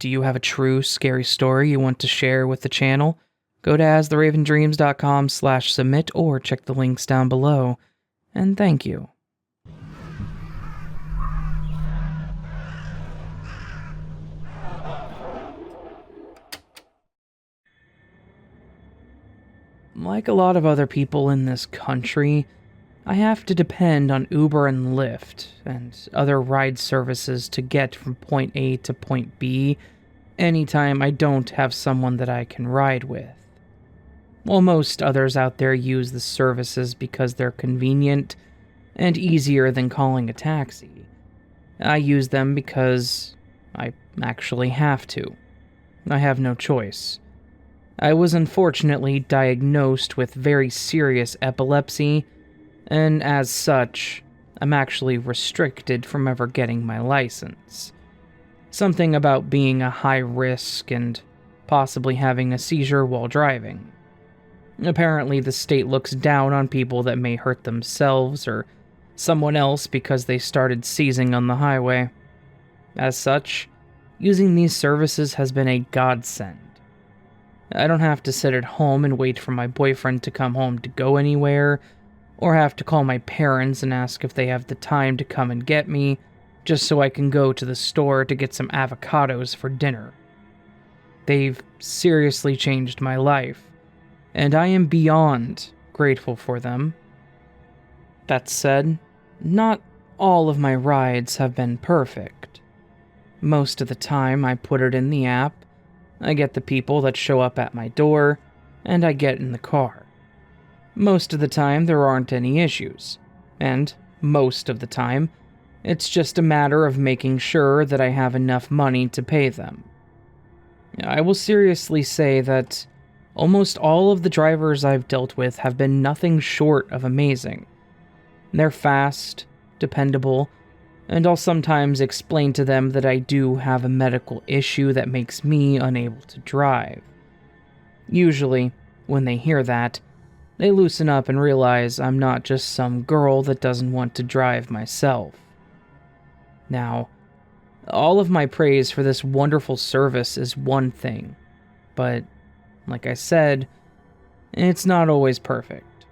Do you have a true scary story you want to share with the channel? Go to astheravendreams.com/submit or check the links down below. And thank you. Like a lot of other people in this country, I have to depend on Uber and Lyft and other ride services to get from point A to point B anytime I don't have someone that I can ride with. While most others out there use the services because they're convenient and easier than calling a taxi, I use them because I actually have to. I have no choice. I was unfortunately diagnosed with very serious epilepsy, and as such, I'm actually restricted from ever getting my license. Something about being a high risk and possibly having a seizure while driving. Apparently, the state looks down on people that may hurt themselves or someone else because they started seizing on the highway. As such, using these services has been a godsend. I don't have to sit at home and wait for my boyfriend to come home to go anywhere, or have to call my parents and ask if they have the time to come and get me, just so I can go to the store to get some avocados for dinner. They've seriously changed my life, and I am beyond grateful for them. That said, not all of my rides have been perfect. Most of the time I put it in the app, I get the people that show up at my door, and I get in the car. Most of the time there aren't any issues, and most of the time it's just a matter of making sure that I have enough money to pay them. I will seriously say that almost all of the drivers I've dealt with have been nothing short of amazing. They're fast, dependable, and I'll sometimes explain to them that I do have a medical issue that makes me unable to drive. Usually, when they hear that, they loosen up and realize I'm not just some girl that doesn't want to drive myself. Now, all of my praise for this wonderful service is one thing, but, like I said, it's not always perfect.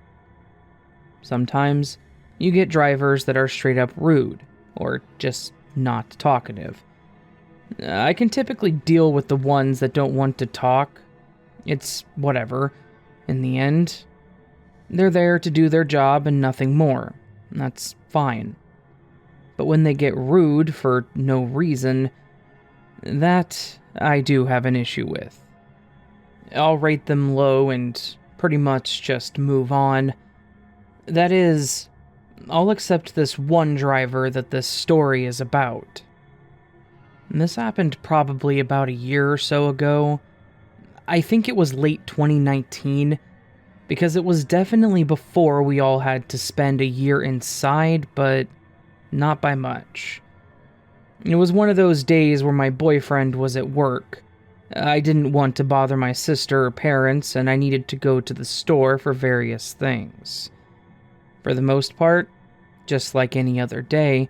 Sometimes, you get drivers that are straight up rude, or just not talkative. I can typically deal with the ones that don't want to talk. It's whatever. In the end, they're there to do their job and nothing more. That's fine. But when they get rude for no reason, that I do have an issue with. I'll rate them low and pretty much just move on. That is, I'll accept this one driver that this story is about. And this happened probably about a year or so ago. I think it was late 2019, because it was definitely before we all had to spend a year inside, but not by much. It was one of those days where my boyfriend was at work. I didn't want to bother my sister or parents, and I needed to go to the store for various things. For the most part, just like any other day,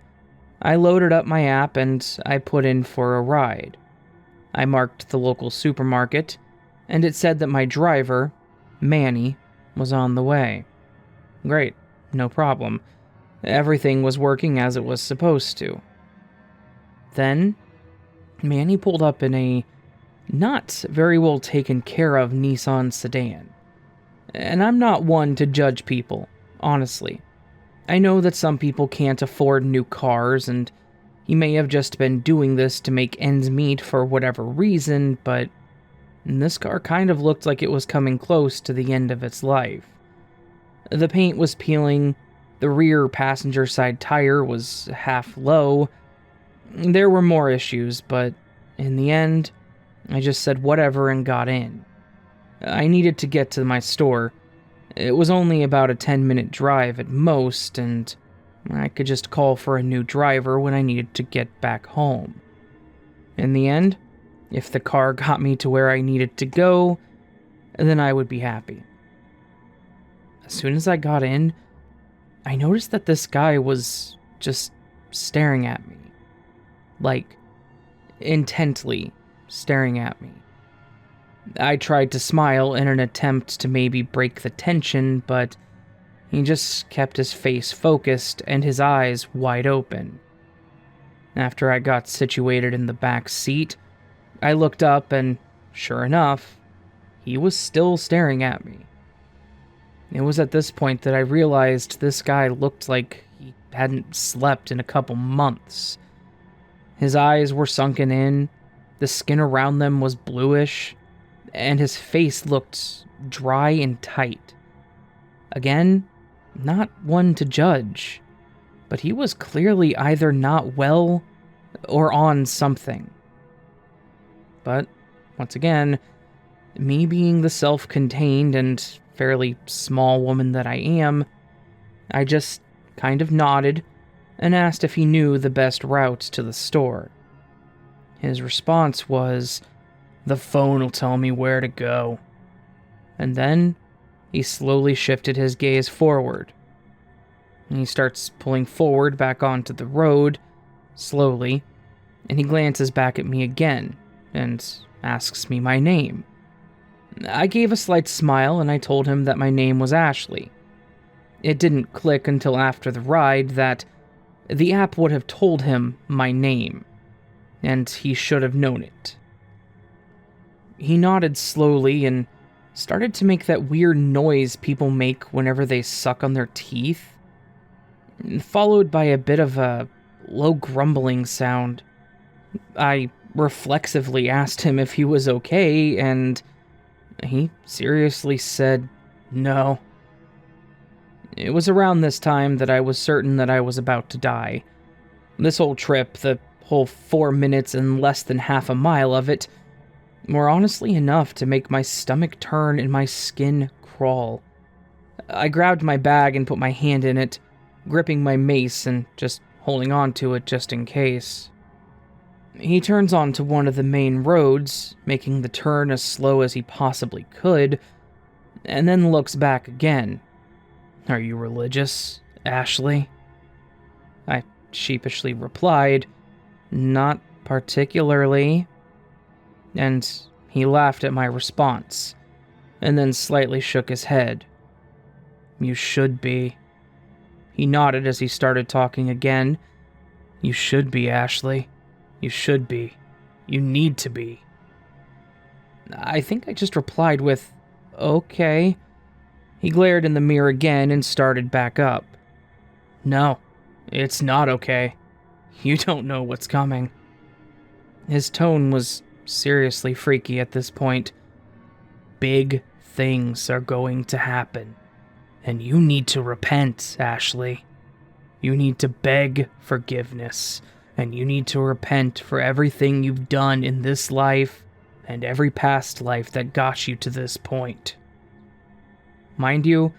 I loaded up my app and I put in for a ride. I marked the local supermarket, and it said that my driver, Manny, was on the way. Great, no problem. Everything was working as it was supposed to. Then, Manny pulled up in a not very well taken care of Nissan sedan. And I'm not one to judge people, honestly. I know that some people can't afford new cars, and he may have just been doing this to make ends meet for whatever reason, but this car kind of looked like it was coming close to the end of its life. The paint was peeling, the rear passenger side tire was half low. There were more issues, but in the end, I just said whatever and got in. I needed to get to my store. It was only about a 10-minute drive at most, and I could just call for a new driver when I needed to get back home. In the end, if the car got me to where I needed to go, then I would be happy. As soon as I got in, I noticed that this guy was just staring at me. Like, intently staring at me. I tried to smile in an attempt to maybe break the tension, but he just kept his face focused and his eyes wide open. After I got situated in the back seat, I looked up and, sure enough, he was still staring at me. It was at this point that I realized this guy looked like he hadn't slept in a couple months. His eyes were sunken in, the skin around them was bluish, and his face looked dry and tight. Again, not one to judge, but he was clearly either not well or on something. But, once again, me being the self-contained and fairly small woman that I am, I just kind of nodded and asked if he knew the best route to the store. His response was, "The phone will tell me where to go." And then he slowly shifted his gaze forward. He starts pulling forward back onto the road, slowly, and he glances back at me again and asks me my name. I gave a slight smile and I told him that my name was Ashley. It didn't click until after the ride that the app would have told him my name, and he should have known it. He nodded slowly and started to make that weird noise people make whenever they suck on their teeth, followed by a bit of a low grumbling sound. I reflexively asked him if he was okay, and he seriously said no. It was around this time that I was certain that I was about to die. This whole trip, the whole 4 minutes and less than half a mile of it, were honestly enough to make my stomach turn and my skin crawl. I grabbed my bag and put my hand in it, gripping my mace and just holding on to it just in case. He turns onto one of the main roads, making the turn as slow as he possibly could, and then looks back again. "Are you religious, Ashley?" I sheepishly replied, "Not particularly." And he laughed at my response, and then slightly shook his head. "You should be." He nodded as he started talking again. "You should be, Ashley. You should be. You need to be." I think I just replied with, "Okay." He glared in the mirror again and started back up. "No, it's not okay. You don't know what's coming." His tone was seriously freaky at this point. "Big things are going to happen, and you need to repent, Ashley. You need to beg forgiveness, and you need to repent for everything you've done in this life and every past life that got you to this point." Mind you,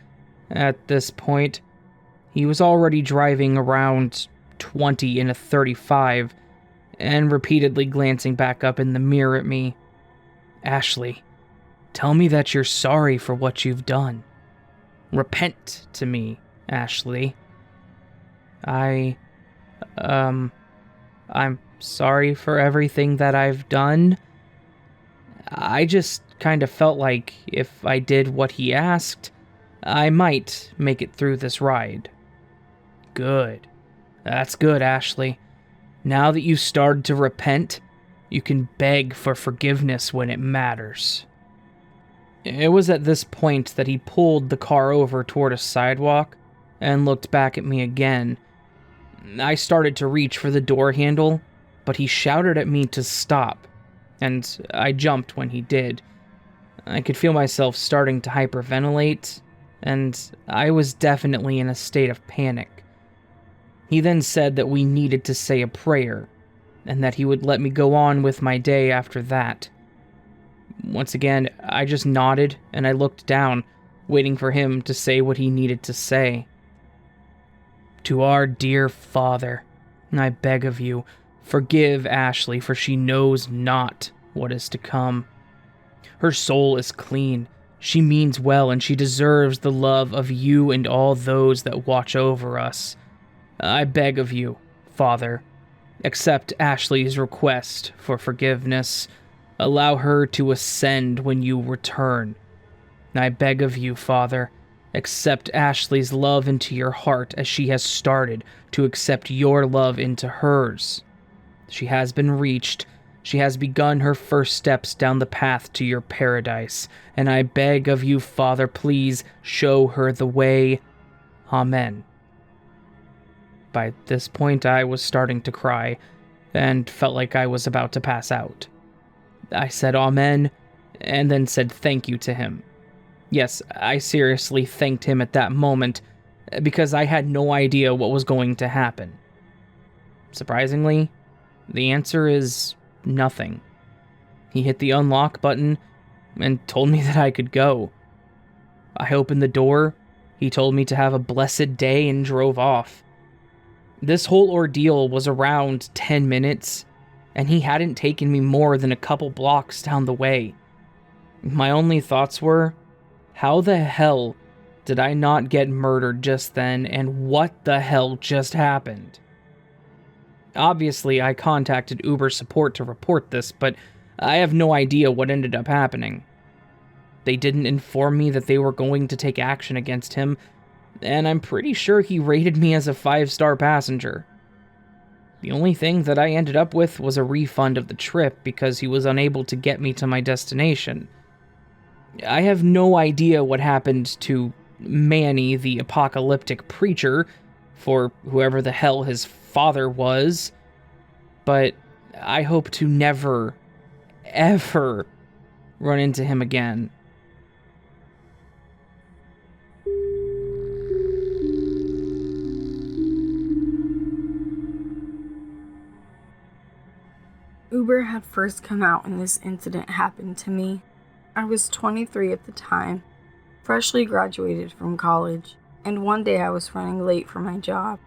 at this point, he was already driving around 20 in a 35, and repeatedly glancing back up in the mirror at me. "Ashley, tell me that you're sorry for what you've done. Repent to me, Ashley." I'm sorry for everything that I've done. I just kind of felt like if I did what he asked, I might make it through this ride. "Good. That's good, Ashley. Now that you've started to repent, you can beg for forgiveness when it matters." It was at this point that he pulled the car over toward a sidewalk and looked back at me again. I started to reach for the door handle, but he shouted at me to stop, and I jumped when he did. I could feel myself starting to hyperventilate, and I was definitely in a state of panic. He then said that we needed to say a prayer, and that he would let me go on with my day after that. Once again, I just nodded and I looked down, waiting for him to say what he needed to say. "To our dear Father, I beg of you, forgive Ashley, for she knows not what is to come. Her soul is clean, she means well, and she deserves the love of you and all those that watch over us. I beg of you, Father, accept Ashley's request for forgiveness, Allow her to ascend when you return. I beg of you, Father, accept Ashley's love into your heart as she has started to accept your love into hers. She has been reached. She has begun her first steps down the path to your paradise, and I beg of you, Father, please show her the way. Amen. By this point, I was starting to cry, and felt like I was about to pass out. I said Amen, and then said thank you to him. Yes, I seriously thanked him at that moment, because I had no idea what was going to happen. Surprisingly, the answer is nothing. He hit the unlock button and told me that I could go. I opened the door, he told me to have a blessed day and drove off. This whole ordeal was around 10 minutes, and he hadn't taken me more than a couple blocks down the way. My only thoughts were, how the hell did I not get murdered just then, and what the hell just happened? Obviously, I contacted Uber support to report this, but I have no idea what ended up happening. They didn't inform me that they were going to take action against him, and I'm pretty sure he rated me as a 5-star passenger. The only thing that I ended up with was a refund of the trip because he was unable to get me to my destination. I have no idea what happened to Manny, the apocalyptic preacher, for whoever the hell his father was, but I hope to never, ever run into him again. Uber had first come out when this incident happened to me. I was 23 at the time, freshly graduated from college, and one day I was running late for my job.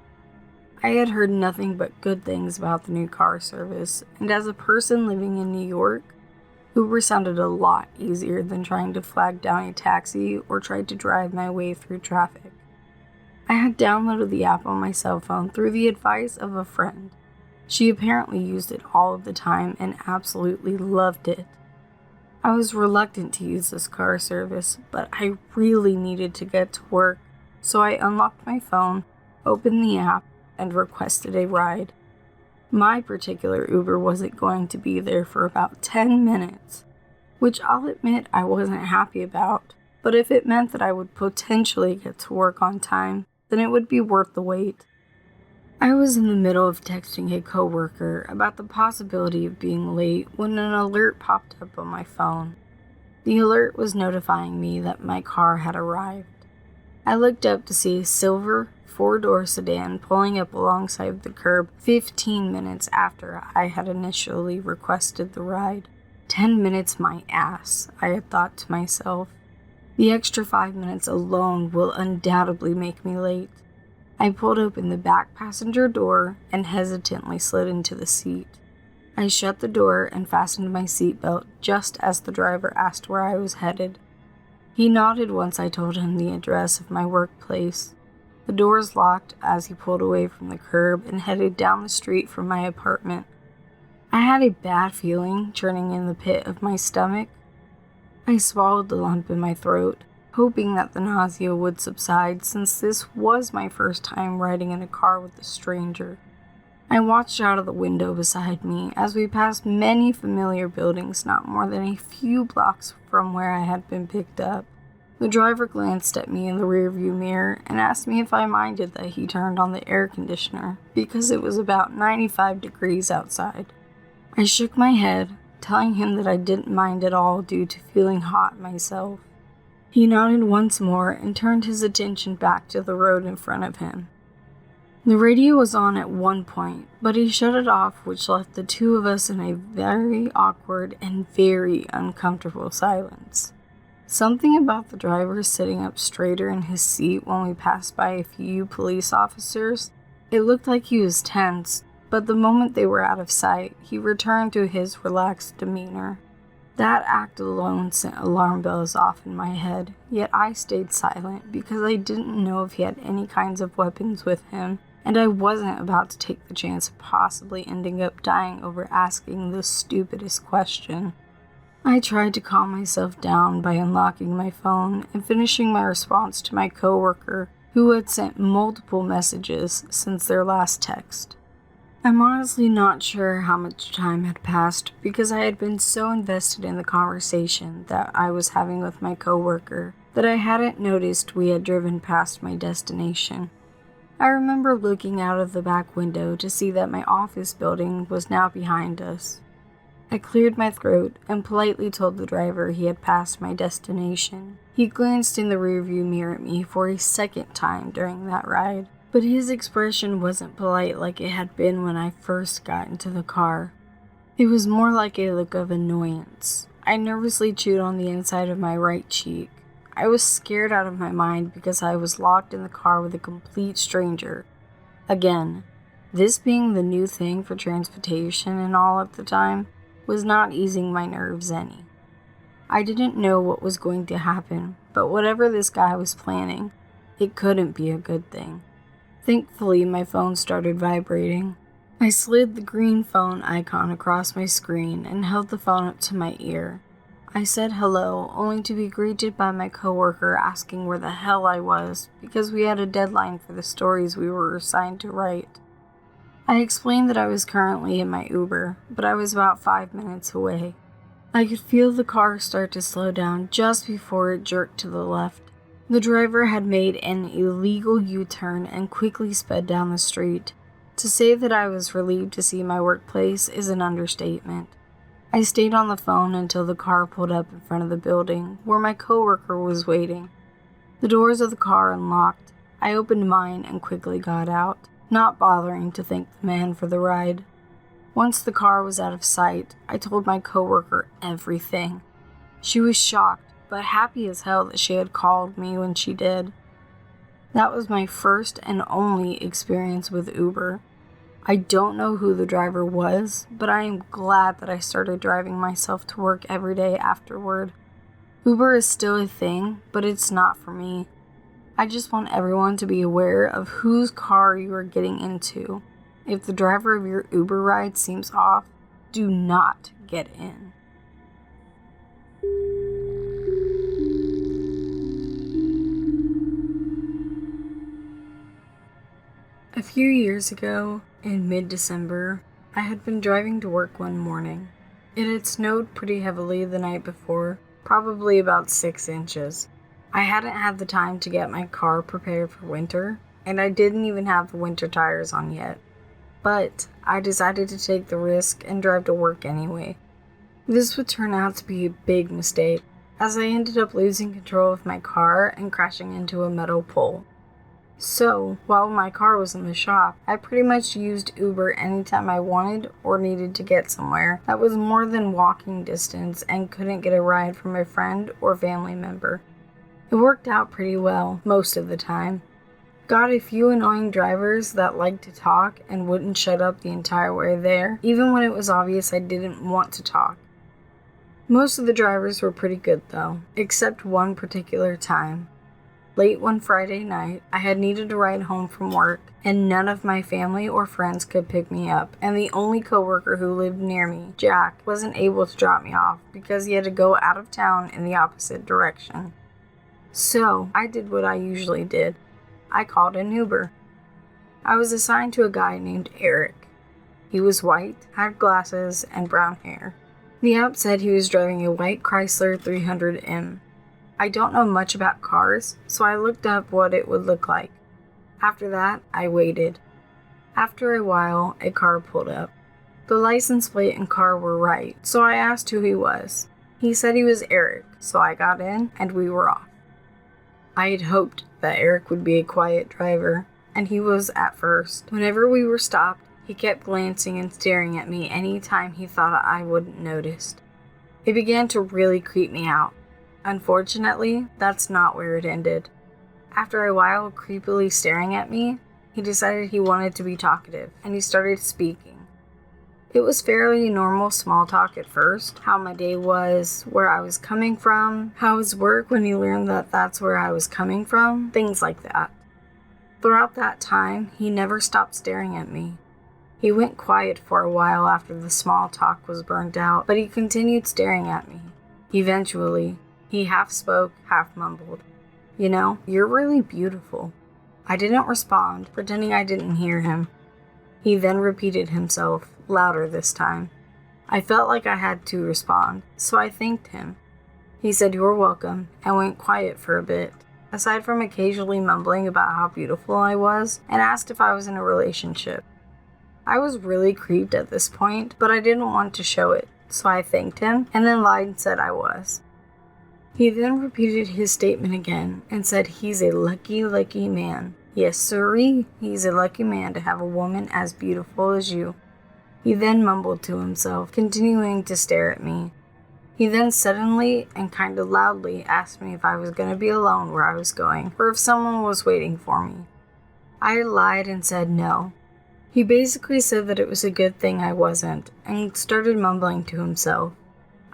I had heard nothing but good things about the new car service, and as a person living in New York, Uber sounded a lot easier than trying to flag down a taxi or try to drive my way through traffic. I had downloaded the app on my cell phone through the advice of a friend. She apparently used it all of the time and absolutely loved it. I was reluctant to use this car service, but I really needed to get to work, so I unlocked my phone, opened the app, and requested a ride. My particular Uber wasn't going to be there for about 10 minutes, which I'll admit I wasn't happy about, but if it meant that I would potentially get to work on time, then it would be worth the wait. I was in the middle of texting a coworker about the possibility of being late when an alert popped up on my phone. The alert was notifying me that my car had arrived. I looked up to see a silver, 4-door sedan pulling up alongside the curb 15 minutes after I had initially requested the ride. 10 minutes my ass, I had thought to myself. The extra 5 minutes alone will undoubtedly make me late. I pulled open the back passenger door and hesitantly slid into the seat. I shut the door and fastened my seatbelt just as the driver asked where I was headed. He nodded once I told him the address of my workplace. The doors locked as he pulled away from the curb and headed down the street from my apartment. I had a bad feeling churning in the pit of my stomach. I swallowed the lump in my throat, hoping that the nausea would subside since this was my first time riding in a car with a stranger. I watched out of the window beside me as we passed many familiar buildings not more than a few blocks from where I had been picked up. The driver glanced at me in the rearview mirror and asked me if I minded that he turned on the air conditioner because it was about 95 degrees outside. I shook my head, telling him that I didn't mind at all due to feeling hot myself. He nodded once more and turned his attention back to the road in front of him. The radio was on at one point, but he shut it off, which left the two of us in a very awkward and very uncomfortable silence. Something about the driver sitting up straighter in his seat when we passed by a few police officers, it looked like he was tense, but the moment they were out of sight, he returned to his relaxed demeanor. That act alone sent alarm bells off in my head, yet I stayed silent because I didn't know if he had any kinds of weapons with him, and I wasn't about to take the chance of possibly ending up dying over asking the stupidest question. I tried to calm myself down by unlocking my phone and finishing my response to my coworker, who had sent multiple messages since their last text. I'm honestly not sure how much time had passed because I had been so invested in the conversation that I was having with my coworker that I hadn't noticed we had driven past my destination. I remember looking out of the back window to see that my office building was now behind us. I cleared my throat and politely told the driver he had passed my destination. He glanced in the rearview mirror at me for a second time during that ride, but his expression wasn't polite like it had been when I first got into the car. It was more like a look of annoyance. I nervously chewed on the inside of my right cheek. I was scared out of my mind because I was locked in the car with a complete stranger. Again, this being the new thing for transportation and all at the time was not easing my nerves any. I didn't know what was going to happen, but whatever this guy was planning, it couldn't be a good thing. Thankfully, my phone started vibrating. I slid the green phone icon across my screen and held the phone up to my ear. I said hello, only to be greeted by my coworker asking where the hell I was because we had a deadline for the stories we were assigned to write. I explained that I was currently in my Uber, but I was about 5 minutes away. I could feel the car start to slow down just before it jerked to the left. The driver had made an illegal U-turn and quickly sped down the street. To say that I was relieved to see my workplace is an understatement. I stayed on the phone until the car pulled up in front of the building, where my coworker was waiting. The doors of the car unlocked. I opened mine and quickly got out, not bothering to thank the man for the ride. Once the car was out of sight, I told my coworker everything. She was shocked, but happy as hell that she had called me when she did. That was my first and only experience with Uber. I don't know who the driver was, but I am glad that I started driving myself to work every day afterward. Uber is still a thing, but it's not for me. I just want everyone to be aware of whose car you are getting into. If the driver of your Uber ride seems off, do not get in. A few years ago, in mid-December, I had been driving to work one morning. It had snowed pretty heavily the night before, probably about 6 inches. I hadn't had the time to get my car prepared for winter, and I didn't even have the winter tires on yet. But I decided to take the risk and drive to work anyway. This would turn out to be a big mistake, as I ended up losing control of my car and crashing into a metal pole. So, while my car was in the shop, I pretty much used Uber anytime I wanted or needed to get somewhere that was more than walking distance and couldn't get a ride from a friend or family member. It worked out pretty well, most of the time. Got a few annoying drivers that liked to talk and wouldn't shut up the entire way there, even when it was obvious I didn't want to talk. Most of the drivers were pretty good though, except one particular time. Late one Friday night, I had needed a ride home from work, and none of my family or friends could pick me up, and the only coworker who lived near me, Jack, wasn't able to drop me off because he had to go out of town in the opposite direction. So, I did what I usually did. I called an Uber. I was assigned to a guy named Eric. He was white, had glasses, and brown hair. The app said he was driving a white Chrysler 300M. I don't know much about cars, so I looked up what it would look like. After that, I waited. After a while, a car pulled up. The license plate and car were right, so I asked who he was. He said he was Eric, so I got in and we were off. I had hoped that Eric would be a quiet driver, and he was at first. Whenever we were stopped, he kept glancing and staring at me any time he thought I wouldn't notice. It began to really creep me out. Unfortunately, that's not where it ended. After a while creepily staring at me, he decided he wanted to be talkative, and he started speaking. It was fairly normal small talk at first, how my day was, where I was coming from, how was work when he learned that that's where I was coming from, things like that. Throughout that time, he never stopped staring at me. He went quiet for a while after the small talk was burned out, but he continued staring at me. Eventually, he half spoke, half mumbled, "You know, you're really beautiful." I didn't respond, pretending I didn't hear him. He then repeated himself, louder this time. I felt like I had to respond, so I thanked him. He said, "You're welcome," and went quiet for a bit, aside from occasionally mumbling about how beautiful I was, and asked if I was in a relationship. I was really creeped at this point, but I didn't want to show it, so I thanked him, and then lied and said I was. He then repeated his statement again, and said he's a lucky, lucky man. Yes, sirree, he's a lucky man to have a woman as beautiful as you. He then mumbled to himself, continuing to stare at me. He then suddenly and kind of loudly asked me if I was going to be alone where I was going, or if someone was waiting for me. I lied and said no. He basically said that it was a good thing I wasn't, and started mumbling to himself.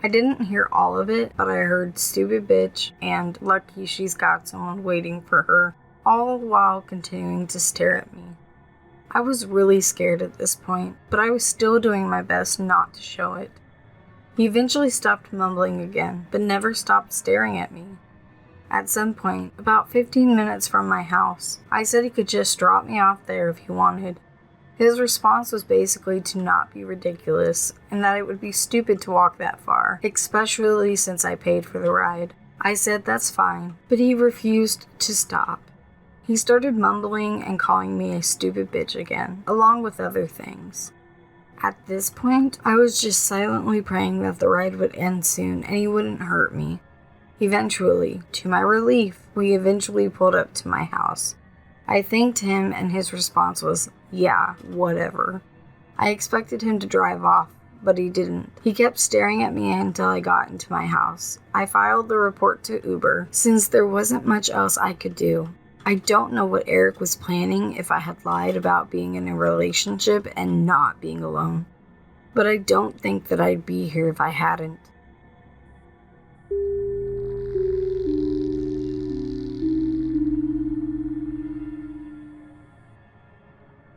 I didn't hear all of it, but I heard "stupid bitch" and "lucky she's got someone waiting for her," all while continuing to stare at me. I was really scared at this point, but I was still doing my best not to show it. He eventually stopped mumbling again, but never stopped staring at me. At some point, about 15 minutes from my house, I said he could just drop me off there if he wanted. His response was basically to not be ridiculous, and that it would be stupid to walk that far, especially since I paid for the ride. I said that's fine, but he refused to stop. He started mumbling and calling me a stupid bitch again, along with other things. At this point, I was just silently praying that the ride would end soon and he wouldn't hurt me. Eventually, to my relief, we eventually pulled up to my house. I thanked him and his response was, "Yeah, whatever." I expected him to drive off, but he didn't. He kept staring at me until I got into my house. I filed the report to Uber, since there wasn't much else I could do. I don't know what Eric was planning if I had lied about being in a relationship and not being alone. But I don't think that I'd be here if I hadn't.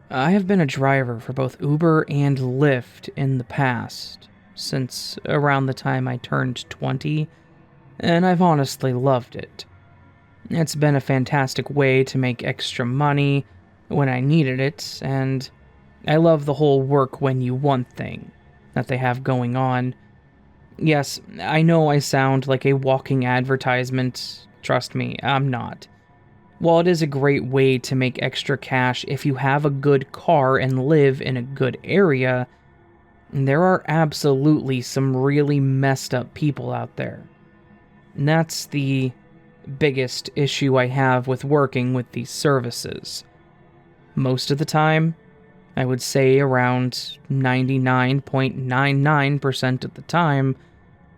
I have been a driver for both Uber and Lyft in the past, since around the time I turned 20, and I've honestly loved it. It's been a fantastic way to make extra money when I needed it, and I love the whole work when you want thing that they have going on. Yes, I know I sound like a walking advertisement. Trust me, I'm not. While it is a great way to make extra cash if you have a good car and live in a good area, there are absolutely some really messed up people out there. And that's the biggest issue I have with working with these services. Most of the time, I would say around 99.99% of the time,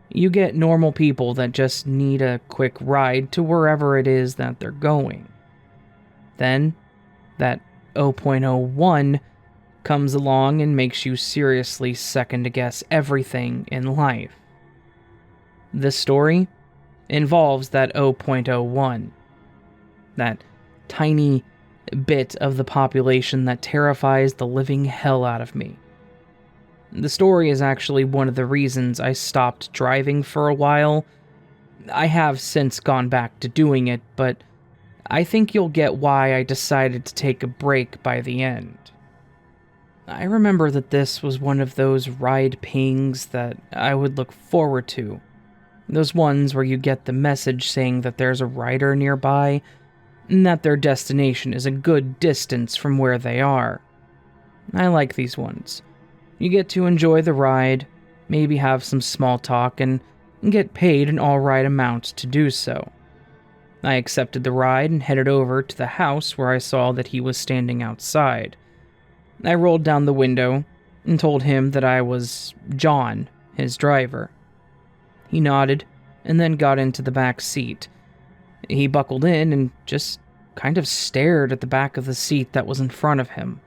you get normal people that just need a quick ride to wherever it is that they're going. Then, that 0.01 comes along and makes you seriously second-guess everything in life. This story involves that 0.01. That tiny bit of the population that terrifies the living hell out of me. The story is actually one of the reasons I stopped driving for a while. I have since gone back to doing it, but I think you'll get why I decided to take a break by the end. I remember that this was one of those ride pings that I would look forward to. Those ones where you get the message saying that there's a rider nearby, and that their destination is a good distance from where they are. I like these ones. You get to enjoy the ride, maybe have some small talk, and get paid an alright amount to do so. I accepted the ride and headed over to the house where I saw that he was standing outside. I rolled down the window and told him that I was John, his driver. He nodded and then got into the back seat. He buckled in and just kind of stared at the back of the seat that was in front of him.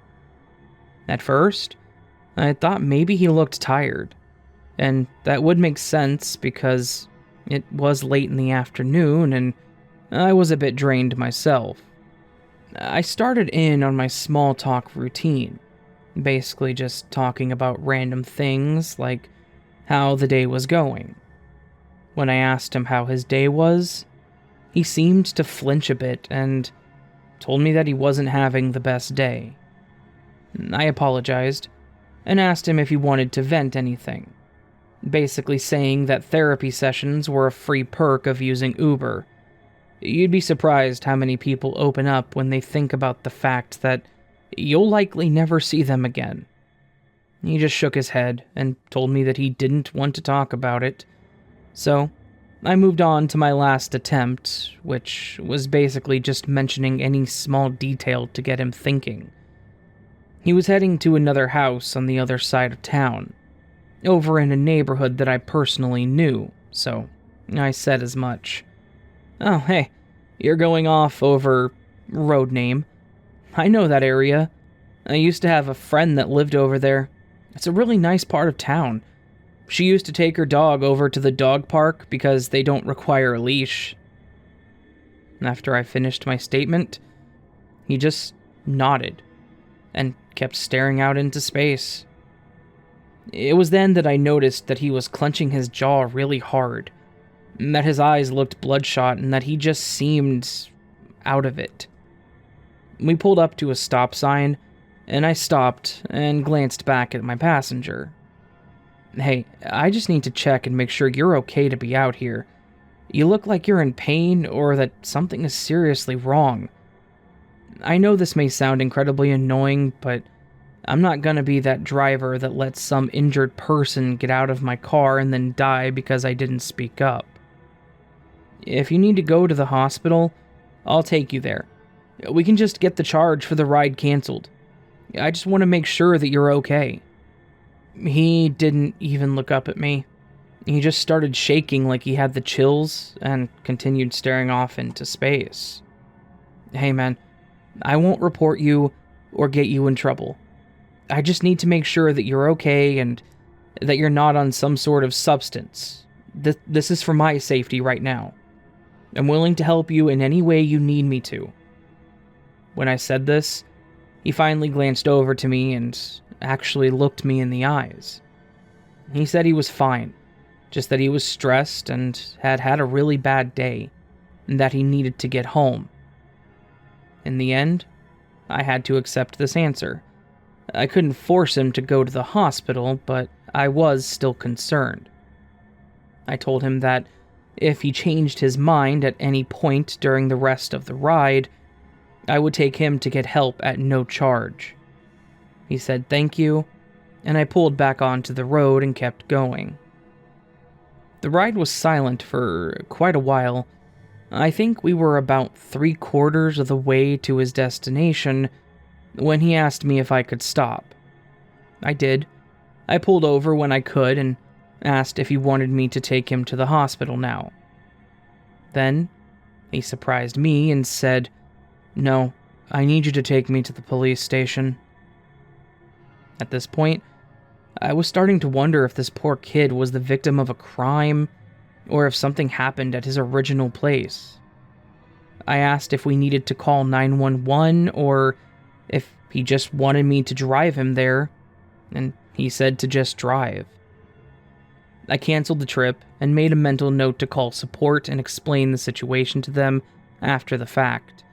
At first, I thought maybe he looked tired, and that would make sense because it was late in the afternoon and I was a bit drained myself. I started in on my small talk routine, basically just talking about random things like how the day was going. When I asked him how his day was, he seemed to flinch a bit and told me that he wasn't having the best day. I apologized and asked him if he wanted to vent anything, basically saying that therapy sessions were a free perk of using Uber. You'd be surprised how many people open up when they think about the fact that you'll likely never see them again. He just shook his head and told me that he didn't want to talk about it. So, I moved on to my last attempt, which was basically just mentioning any small detail to get him thinking. He was heading to another house on the other side of town, over in a neighborhood that I personally knew, so I said as much. Oh, hey, you're going off over road name. I know that area. I used to have a friend that lived over there. It's a really nice part of town. She used to take her dog over to the dog park because they don't require a leash. After I finished my statement, he just nodded and kept staring out into space. It was then that I noticed that he was clenching his jaw really hard, and that his eyes looked bloodshot, and that he just seemed out of it. We pulled up to a stop sign, and I stopped and glanced back at my passenger. Hey, I just need to check and make sure you're okay to be out here. You look like you're in pain or that something is seriously wrong. I know this may sound incredibly annoying, but I'm not gonna be that driver that lets some injured person get out of my car and then die because I didn't speak up. If you need to go to the hospital, I'll take you there. We can just get the charge for the ride canceled. I just want to make sure that you're okay. He didn't even look up at me. He just started shaking like he had the chills and continued staring off into space. Hey man, I won't report you or get you in trouble. I just need to make sure that you're okay and that you're not on some sort of substance. This is for my safety right now. I'm willing to help you in any way you need me to. When I said this, he finally glanced over to me and actually looked me in the eyes. He said he was fine, just that he was stressed and had had a really bad day, and that he needed to get home. In the end, I had to accept this answer. I couldn't force him to go to the hospital, but I was still concerned. I told him that if he changed his mind at any point during the rest of the ride, I would take him to get help at no charge. He said thank you, and I pulled back onto the road and kept going. The ride was silent for quite a while. I think we were about 3/4 of the way to his destination when he asked me if I could stop. I did. I pulled over when I could and asked if he wanted me to take him to the hospital now. Then, he surprised me and said, "No, I need you to take me to the police station." At this point, I was starting to wonder if this poor kid was the victim of a crime, or if something happened at his original place. I asked if we needed to call 911, or if he just wanted me to drive him there, and he said to just drive. I canceled the trip and made a mental note to call support and explain the situation to them after the fact.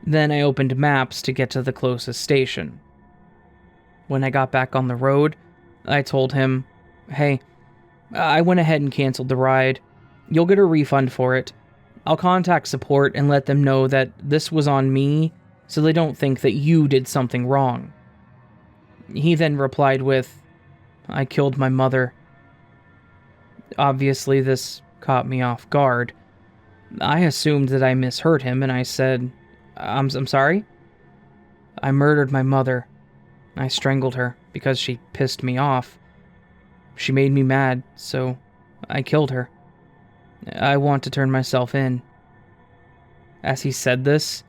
Then I opened maps to get to the closest station. When I got back on the road, I told him, "Hey, I went ahead and canceled the ride. You'll get a refund for it. I'll contact support and let them know that this was on me, so they don't think that you did something wrong." He then replied with, "I killed my mother." Obviously, this caught me off guard. I assumed that I misheard him, and I said, I'm sorry? "I murdered my mother. I strangled her because she pissed me off. She made me mad, so I killed her. I want to turn myself in." As he said this,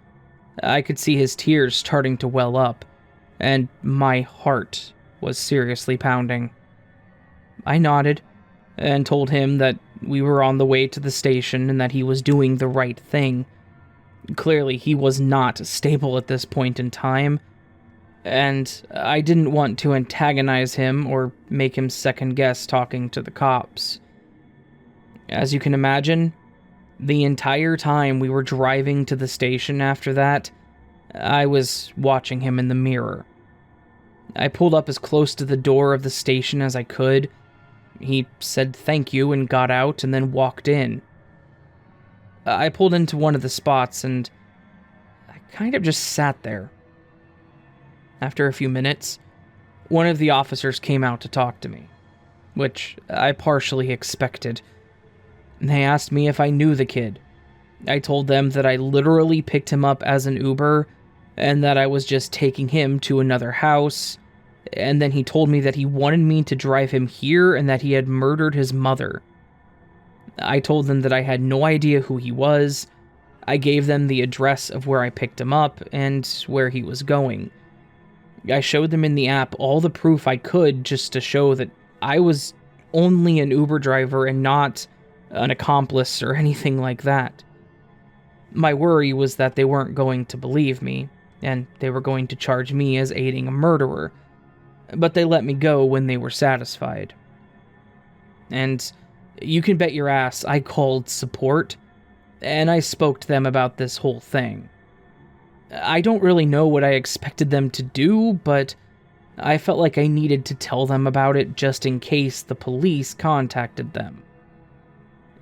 I could see his tears starting to well up, and my heart was seriously pounding. I nodded and told him that we were on the way to the station and that he was doing the right thing. Clearly, he was not stable at this point in time, and I didn't want to antagonize him or make him second-guess talking to the cops. As you can imagine, the entire time we were driving to the station after that, I was watching him in the mirror. I pulled up as close to the door of the station as I could. He said thank you and got out and then walked in. I pulled into one of the spots and I kind of just sat there. After a few minutes, one of the officers came out to talk to me, which I partially expected. They asked me if I knew the kid. I told them that I literally picked him up as an Uber and that I was just taking him to another house, and then he told me that he wanted me to drive him here and that he had murdered his mother. I told them that I had no idea who he was. I gave them the address of where I picked him up and where he was going. I showed them in the app all the proof I could just to show that I was only an Uber driver and not an accomplice or anything like that. My worry was that they weren't going to believe me, and they were going to charge me as aiding a murderer, but they let me go when they were satisfied. And you can bet your ass I called support, and I spoke to them about this whole thing. I don't really know what I expected them to do, but I felt like I needed to tell them about it just in case the police contacted them.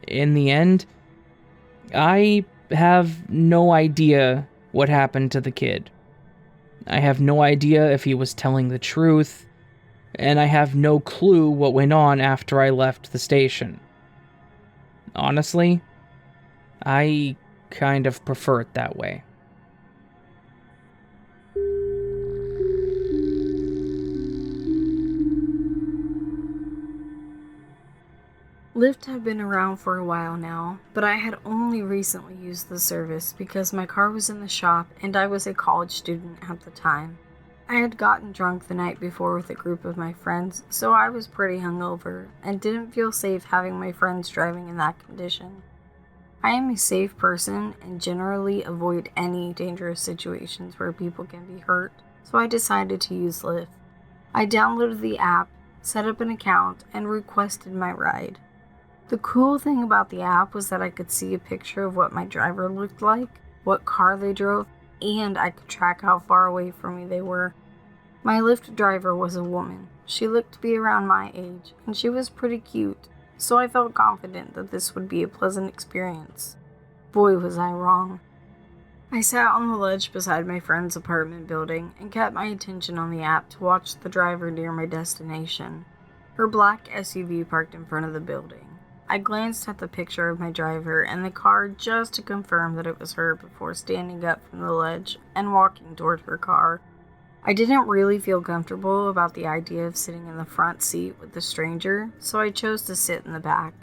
In the end, I have no idea what happened to the kid. I have no idea if he was telling the truth, and I have no clue what went on after I left the station. Honestly, I kind of prefer it that way. Lyft had been around for a while now, but I had only recently used the service because my car was in the shop and I was a college student at the time. I had gotten drunk the night before with a group of my friends, so I was pretty hungover and didn't feel safe having my friends driving in that condition. I am a safe person and generally avoid any dangerous situations where people can be hurt, so I decided to use Lyft. I downloaded the app, set up an account, and requested my ride. The cool thing about the app was that I could see a picture of what my driver looked like, what car they drove, and I could track how far away from me they were. My Lyft driver was a woman. She looked to be around my age, and she was pretty cute, so I felt confident that this would be a pleasant experience. Boy, was I wrong. I sat on the ledge beside my friend's apartment building and kept my attention on the app to watch the driver near my destination. Her black SUV parked in front of the building. I glanced at the picture of my driver and the car just to confirm that it was her before standing up from the ledge and walking toward her car. I didn't really feel comfortable about the idea of sitting in the front seat with the stranger, so I chose to sit in the back.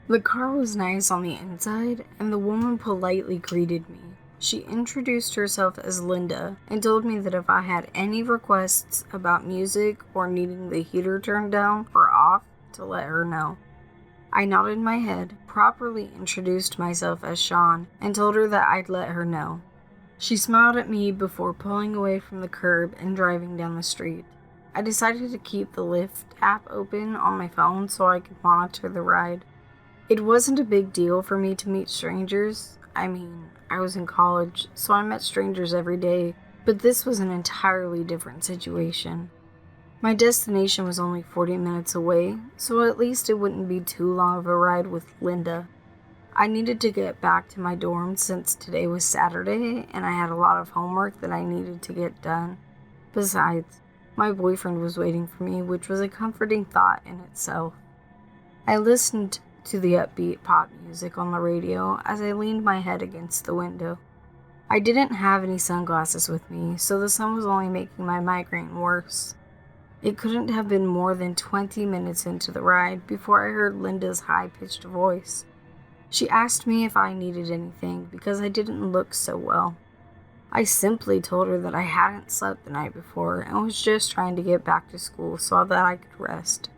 The car was nice on the inside, and the woman politely greeted me. She introduced herself as Linda and told me that if I had any requests about music or needing the heater turned down or off, to let her know. I nodded my head, properly introduced myself as Sean, and told her that I'd let her know. She smiled at me before pulling away from the curb and driving down the street. I decided to keep the Lyft app open on my phone so I could monitor the ride. It wasn't a big deal for me to meet strangers. I mean, I was in college, so I met strangers every day, but this was an entirely different situation. My destination was only 40 minutes away, so at least it wouldn't be too long of a ride with Linda. I needed to get back to my dorm since today was Saturday and I had a lot of homework that I needed to get done. Besides, my boyfriend was waiting for me, which was a comforting thought in itself. I listened to the upbeat pop music on the radio as I leaned my head against the window. I didn't have any sunglasses with me, so the sun was only making my migraine worse. It couldn't have been more than 20 minutes into the ride before I heard Linda's high-pitched voice. She asked me if I needed anything because I didn't look so well. I simply told her that I hadn't slept the night before and was just trying to get back to school so that I could rest.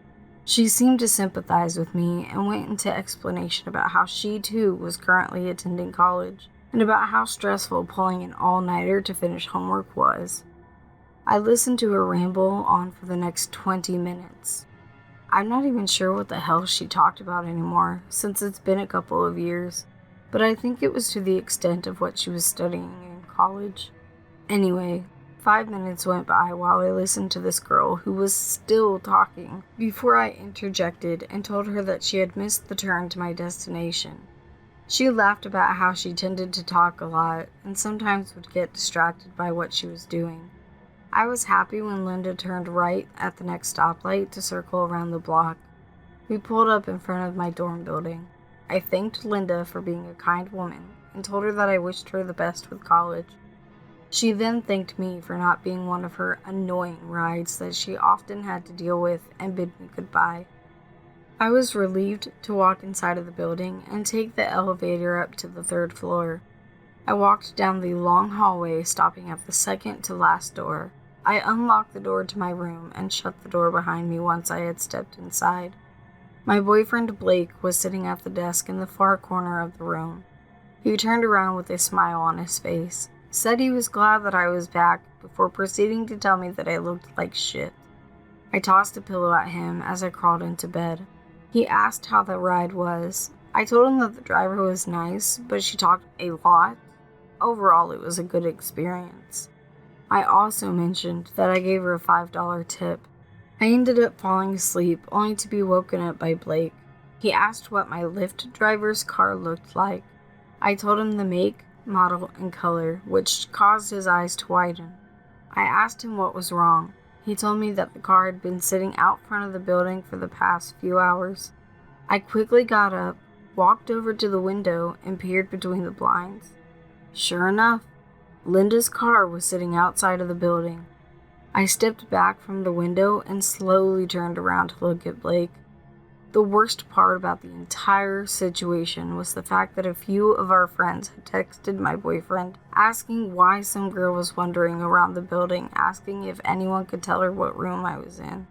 She seemed to sympathize with me and went into explanation about how she too was currently attending college and about how stressful pulling an all-nighter to finish homework was. I listened to her ramble on for the next 20 minutes. I'm not even sure what the hell she talked about anymore, since it's been a couple of years, but I think it was to the extent of what she was studying in college. Anyway, 5 minutes went by while I listened to this girl who was still talking before I interjected and told her that she had missed the turn to my destination. She laughed about how she tended to talk a lot and sometimes would get distracted by what she was doing. I was happy when Linda turned right at the next stoplight to circle around the block. We pulled up in front of my dorm building. I thanked Linda for being a kind woman and told her that I wished her the best with college. She then thanked me for not being one of her annoying rides that she often had to deal with and bid me goodbye. I was relieved to walk inside of the building and take the elevator up to the 3rd floor. I walked down the long hallway, stopping at the second to last door. I unlocked the door to my room and shut the door behind me once I had stepped inside. My boyfriend Blake was sitting at the desk in the far corner of the room. He turned around with a smile on his face, said he was glad that I was back, before proceeding to tell me that I looked like shit. I tossed a pillow at him as I crawled into bed. He asked how the ride was. I told him that the driver was nice, but she talked a lot. Overall, it was a good experience. I also mentioned that I gave her a $5 tip. I ended up falling asleep, only to be woken up by Blake. He asked what my Lyft driver's car looked like. I told him the make, model, and color, which caused his eyes to widen. I asked him what was wrong. He told me that the car had been sitting out front of the building for the past few hours. I quickly got up, walked over to the window, and peered between the blinds. Sure enough, Linda's car was sitting outside of the building. I stepped back from the window and slowly turned around to look at Blake. The worst part about the entire situation was the fact that a few of our friends had texted my boyfriend asking why some girl was wandering around the building, asking if anyone could tell her what room I was in.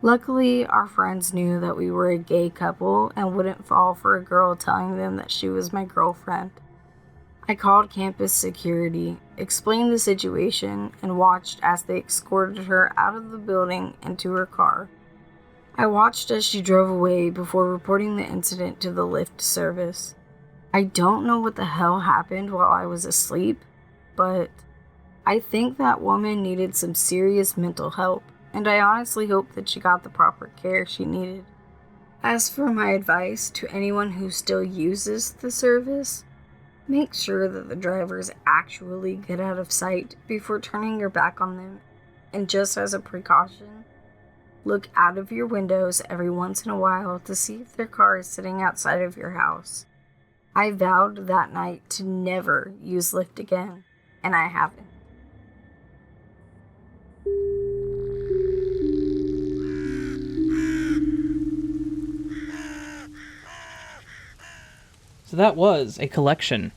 Luckily, our friends knew that we were a gay couple and wouldn't fall for a girl telling them that she was my girlfriend. I called campus security, explained the situation, and watched as they escorted her out of the building and to her car. I watched as she drove away before reporting the incident to the Lyft service. I don't know what the hell happened while I was asleep, but I think that woman needed some serious mental help, and I honestly hope that she got the proper care she needed. As for my advice to anyone who still uses the service, make sure that the drivers actually get out of sight before turning your back on them, and just as a precaution, look out of your windows every once in a while to see if their car is sitting outside of your house. I vowed that night to never use Lyft again, and I haven't. So that was a collection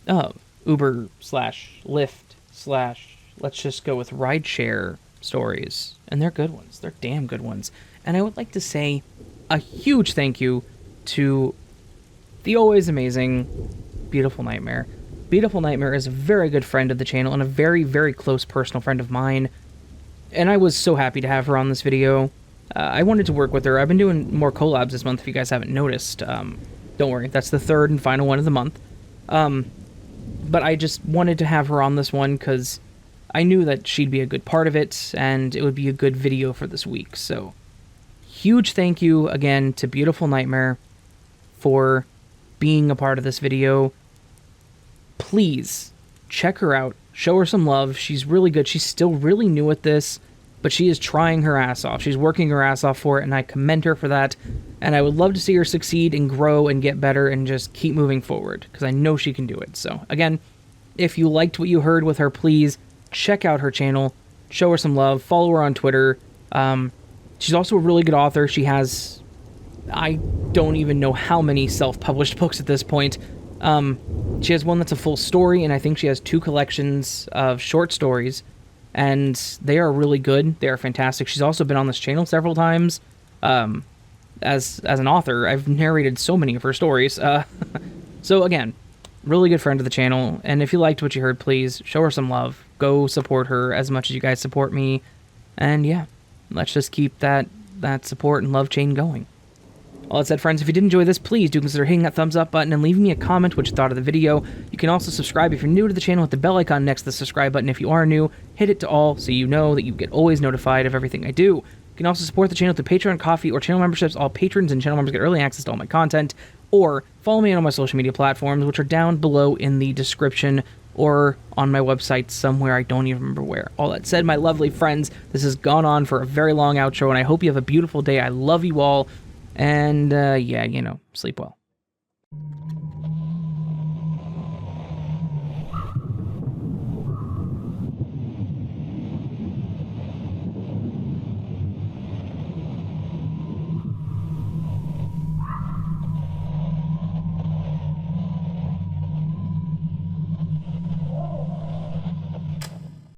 of Uber / Lyft / let's just go with rideshare stories. And they're good ones. They're damn good ones. And I would like to say a huge thank you to the always amazing Beautiful Nightmare. Beautiful Nightmare is a very good friend of the channel and a very, very close personal friend of mine. And I was so happy to have her on this video. I wanted to work with her. I've been doing more collabs this month if you guys haven't noticed. Don't worry, that's the 3rd and final one of the month. But I just wanted to have her on this one because I knew that she'd be a good part of it, and it would be a good video for this week. So, huge thank you again to Beautiful Nightmare for being a part of this video. Please check her out. Show her some love. She's really good. She's still really new at this, but she is trying her ass off. She's working her ass off for it, and I commend her for that. And I would love to see her succeed and grow and get better and just keep moving forward, because I know she can do it. So, again, if you liked what you heard with her, please check out her channel, show her some love, follow her on Twitter. She's also a really good author. She has, I don't even know how many self-published books at this point. She has one that's a full story, and I think she has 2 collections of short stories, and they are really good. They are fantastic. She's also been on this channel several times. As an author, I've narrated so many of her stories. So again, really good friend of the channel, and if you liked what you heard, please show her some love. Go support her as much as you guys support me, and yeah, let's just keep that that support and love chain going. All that said, friends, if you did enjoy this, please do consider hitting that thumbs up button and leaving me a comment what you thought of the video. You can also subscribe if you're new to the channel, hit the bell icon next to the subscribe button. If you are new, hit it to all so you know that you get always notified of everything I do. You can also support the channel through Patreon, Coffee, or channel memberships. All patrons and channel members get early access to all my content. Or follow me on all my social media platforms, which are down below in the description or on my website somewhere. I don't even remember where. All that said, my lovely friends, this has gone on for a very long outro, and I hope you have a beautiful day. I love you all. And, yeah, sleep well.